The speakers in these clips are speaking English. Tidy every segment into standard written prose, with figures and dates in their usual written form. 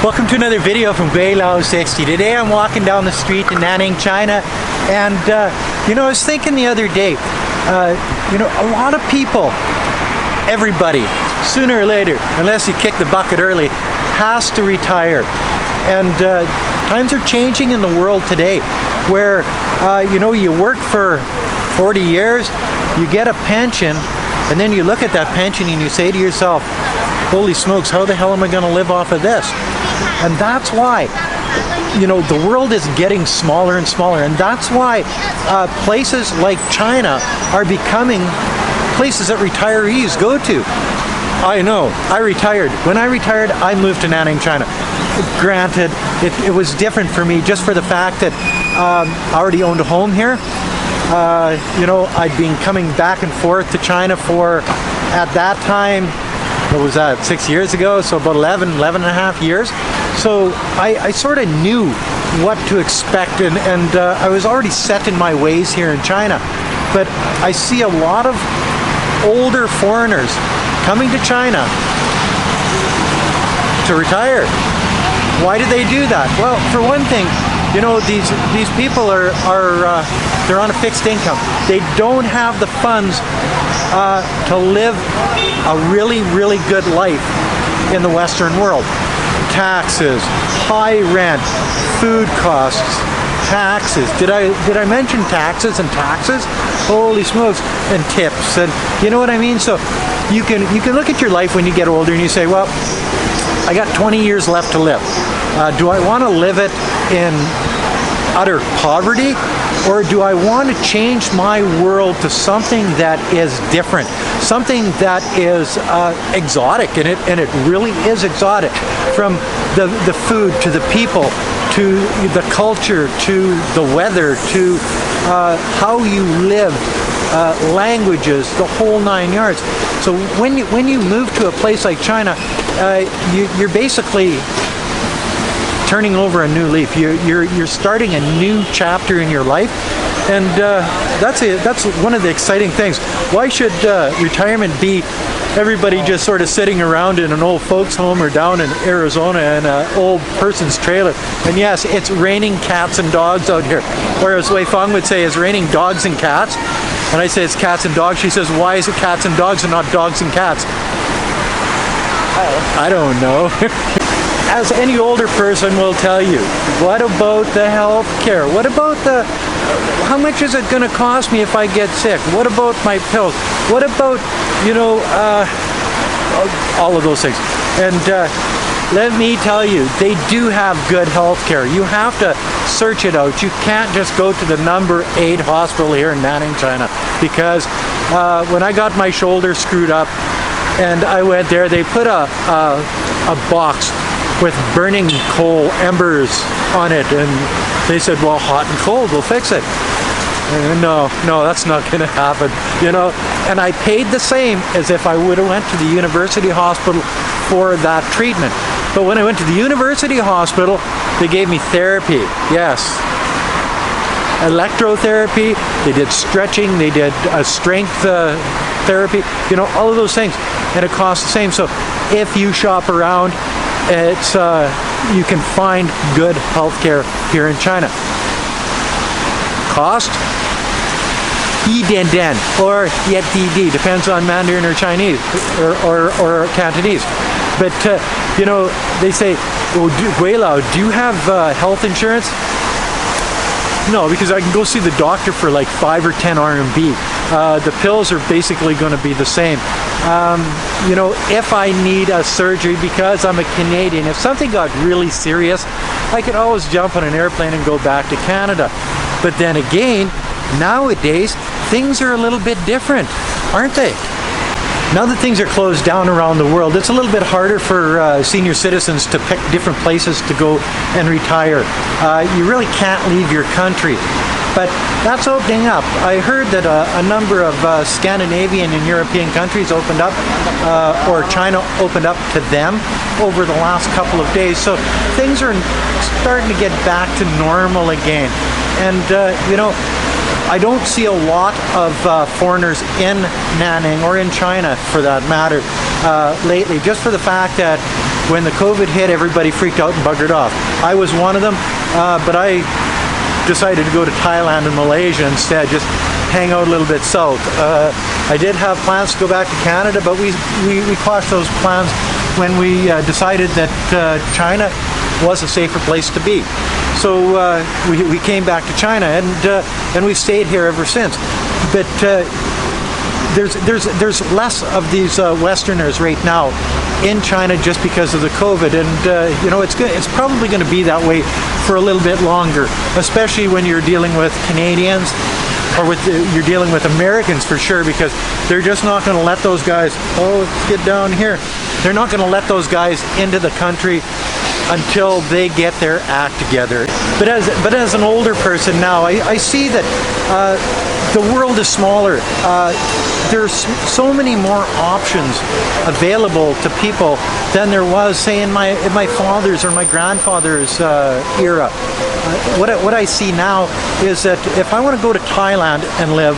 Welcome to another video from Gweilo 60. Today I'm walking down the street in Nanning, China, and I was thinking the other day, a lot of people, everybody, sooner or later, unless you kick the bucket early, has to retire. And times are changing in the world today, where you work for 40 years, you get a pension, and then you look at that pension and you say to yourself, holy smokes, how the hell am I going to live off of this? And that's why, the world is getting smaller and smaller. And that's why places like China are becoming places that retirees go to. I know, I retired. When I retired, I moved to Nanning, China. Granted, it was different for me just for the fact that I already owned a home here. I'd been coming back and forth to China for, at that time, what was that, 6 years ago? So about 11 and a half years. So I sort of knew what to expect, and I was already set in my ways here in China. But I see a lot of older foreigners coming to China to retire. Why do they do that? Well, for one thing, these people are they're on a fixed income. They don't have the funds to live a really, really good life in the Western world. Taxes, high rent, food costs, taxes. Did I mention taxes and taxes? Holy smokes, and tips, and you know what I mean? So you can look at your life when you get older and you say, well, I got 20 years left to live. Do I want to live it in utter poverty, or do I want to change my world to something that is different, something that is exotic? And it really is exotic, from the food to the people to the culture to the weather to how you live, languages, the whole 9 yards. So when you move to a place like China, you're basically turning over a new leaf. You're starting a new chapter in your life, and that's one of the exciting things. Why should retirement be everybody just sort of sitting around in an old folks home or down in Arizona in an old person's trailer? And yes, it's raining cats and dogs out here, or as Wei Fong would say, it's raining dogs and cats. And I say it's cats and dogs. She says, why is it cats and dogs and not dogs and cats? I don't know. As any older person will tell you, what about the health care? What about how much is it going to cost me if I get sick? What about my pills? What about, all of those things? And let me tell you, they do have good health care. You have to search it out. You can't just go to the number 8 hospital here in Nanning, China, because when I got my shoulder screwed up and I went there, they put a box with burning coal embers on it, and they said, well, hot and cold will fix it. And no, that's not going to happen, And I paid the same as if I would have went to the university hospital for that treatment. But when I went to the university hospital, they gave me therapy. Yes, electrotherapy. They did stretching. They did strength therapy. All of those things, and it costs the same. So if you shop around, it's you can find good healthcare here in China. Cost? Yi dian dian, or yet di di, depends on Mandarin or Chinese or Cantonese. But they say, oh, Gweilo, do you have health insurance? No, because I can go see the doctor for like 5 or 10 RMB. The pills are basically going to be the same. If I need a surgery, because I'm a Canadian, if something got really serious, I could always jump on an airplane and go back to Canada. But then again, nowadays, things are a little bit different, aren't they? Now that things are closed down around the world, it's a little bit harder for senior citizens to pick different places to go and retire. You really can't leave your country. But that's opening up. I heard that a number of Scandinavian and European countries opened up, or China opened up to them over the last couple of days. So things are starting to get back to normal again. And, I don't see a lot of foreigners in Nanning, or in China for that matter, lately, just for the fact that when the COVID hit, everybody freaked out and buggered off. I was one of them, but I decided to go to Thailand and Malaysia instead, just hang out a little bit south. I did have plans to go back to Canada, but we quashed those plans when we decided that China was a safer place to be. So we came back to China, and we've stayed here ever since. But there's less of these Westerners right now in China just because of the COVID, and you know, it's good. It's probably going to be that way for a little bit longer, especially when you're dealing with Canadians, or you're dealing with Americans for sure, because they're just not going to let those guys. Oh, let's get down here. They're not going to let those guys into the country until they get their act together. But as an older person now, I see that the world is smaller. There's so many more options available to people than there was, say, in my father's or my grandfather's era. What I see now is that if I want to go to Thailand and live,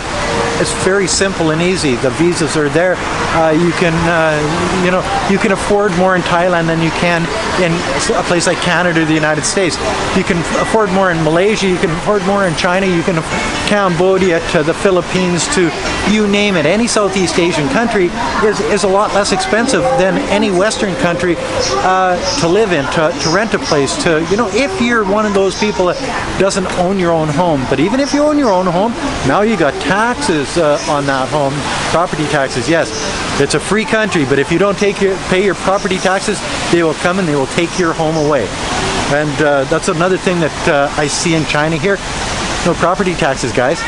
it's very simple and easy. The visas are there. You can afford more in Thailand than you can in a place like Canada or the United States. You can afford more in Malaysia. You can afford more in China. You can Cambodia to the Philippines to you name it. Any Southeast Asian country is a lot less expensive than any Western country to live in, to rent a place. If you're one of those people that doesn't own your own home. But even if you own your own home, now you got taxes on that home, property taxes. Yes, it's a free country, but if you don't pay your property taxes, they will come and they will take your home away. And that's another thing that I see in China here. No property taxes, guys.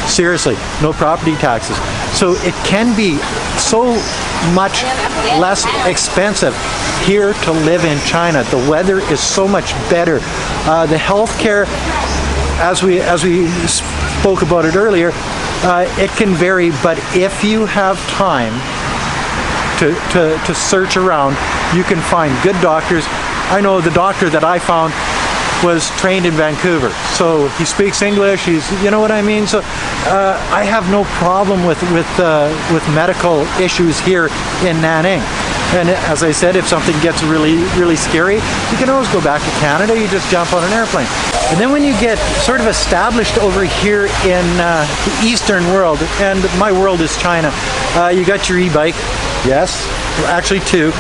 Seriously, no property taxes. So it can be so much less expensive here to live in China. The weather is so much better. The healthcare, as we spoke about it earlier, it can vary, but if you have time to search around, you can find good doctors. I know the doctor that I found was trained in Vancouver, so he speaks English. You know what I mean. So I have no problem with medical issues here in Nanning. And as I said, if something gets really scary, you can always go back to Canada. You just jump on an airplane. And then when you get sort of established over here in the Eastern world, and my world is China, you got your e-bike. Yes, actually two.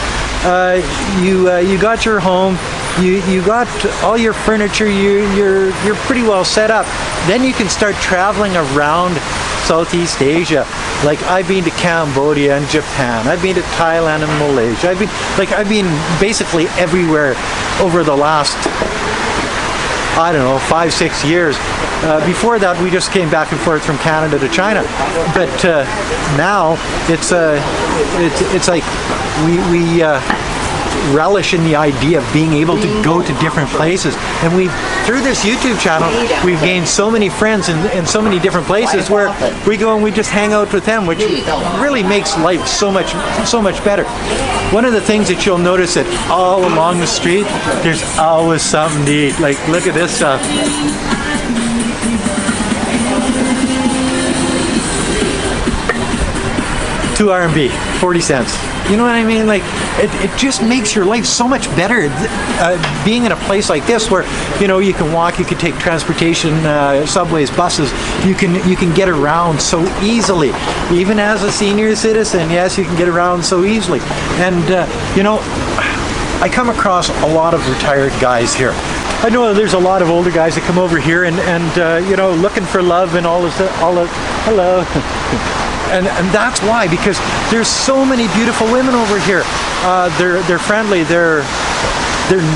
You got your home. You got all your furniture. You're pretty well set up. Then you can start traveling around Southeast Asia. Like I've been to Cambodia and Japan. I've been to Thailand and Malaysia. I've been basically everywhere over the last, I don't know, 5-6 years. Before that, we just came back and forth from Canada to China. But now it's like we relish in the idea of being able to go to different places, and through this YouTube channel we've gained so many friends in so many different places where we go and we just hang out with them, which really makes life so much better. One of the things that you'll notice that all along the street, there's always something to eat. Like, look at this stuff. $2 RMB, 40 cents. You know what I mean? Like, it just makes your life so much better being in a place like this where, you can walk, you can take transportation, subways, buses. You can get around so easily. Even as a senior citizen, yes, you can get around so easily. And, I come across a lot of retired guys here. I know there's a lot of older guys that come over here and looking for love and all this, hello. And that's why, because there's so many beautiful women over here. They're friendly. They're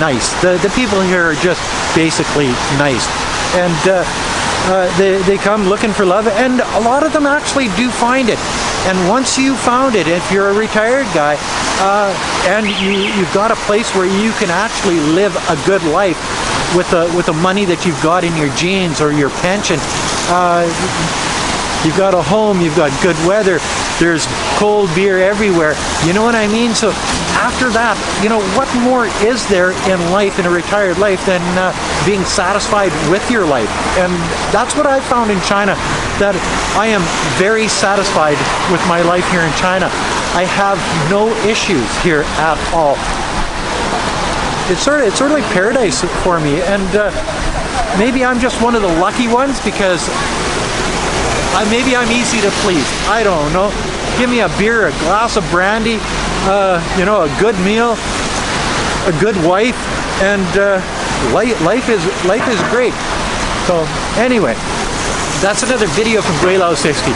nice. The people here are just basically nice, and they come looking for love, and a lot of them actually do find it. And once you found it, if you're a retired guy, and you've got a place where you can actually live a good life with the money that you've got in your jeans or your pension. You've got a home, you've got good weather, there's cold beer everywhere. You know what I mean? So after that, what more is there in life, in a retired life, than being satisfied with your life? And that's what I found in China, that I am very satisfied with my life here in China. I have no issues here at all. it's sort of like paradise for me, and maybe I'm just one of the lucky ones because maybe I'm easy to please. I don't know. Give me a beer, a glass of brandy, you know, a good meal, a good wife, and life is great. So anyway, that's another video from Gweilo 60.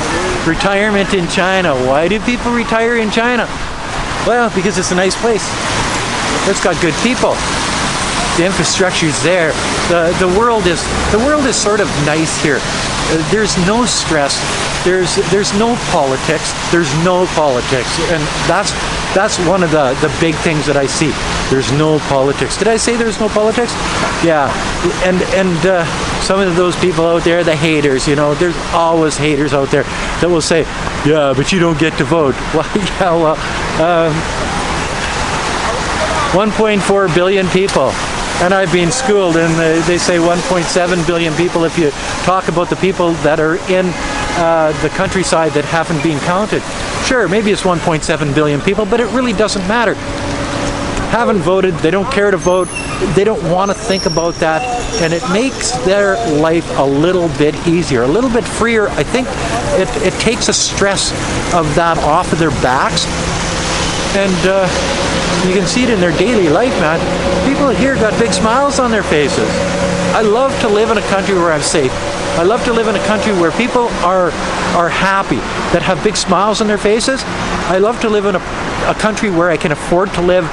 Retirement in China. Why do people retire in China? Well, because it's a nice place. It's got good people. The infrastructure's there. The world is sort of nice here. There's no stress. There's no politics. There's no politics, and that's one of the big things that I see. There's no politics. Did I say there's no politics? Yeah. And some of those people out there, the haters, you know, there's always haters out there that will say, yeah, but you don't get to vote. Well, yeah, well, 1.4 billion people. And I've been schooled, and they say 1.7 billion people if you talk about the people that are in the countryside that haven't been counted. Sure, maybe it's 1.7 billion people, but it really doesn't matter. Haven't voted, they don't care to vote, they don't want to think about that, and it makes their life a little bit easier, a little bit freer. I think it takes the stress of that off of their backs, and you can see it in their daily life, man. People here got big smiles on their faces. I love to live in a country where I'm safe. I love to live in a country where people are happy, that have big smiles on their faces. I love to live in a country where I can afford to live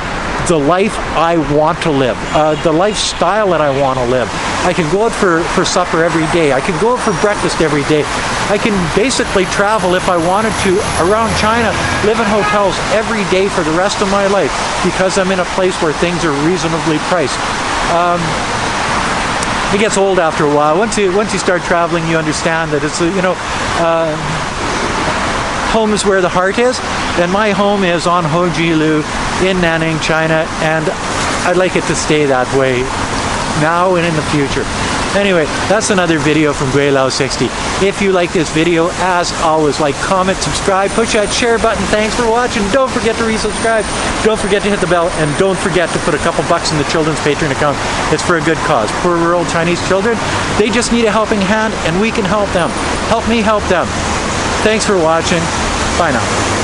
the life I want to live, the lifestyle that I want to live. I can go out for supper every day. I can go out for breakfast every day. I can basically travel if I wanted to around China, live in hotels every day for the rest of my life because I'm in a place where things are reasonably priced. It gets old after a while. Once you start traveling, you understand that it's, you know, home is where the heart is, and my home is on Hojilu in Nanning, China, and I'd like it to stay that way now and in the future. Anyway, that's another video from Gweilo 60. If you like this video, as always, like, comment, subscribe, push that share button. Thanks for watching. Don't forget to resubscribe. Don't forget to hit the bell, and don't forget to put a couple bucks in the children's Patreon account. It's for a good cause. Poor rural Chinese children, they just need a helping hand, and we can help them. Help me help them. Thanks for watching. Bye now.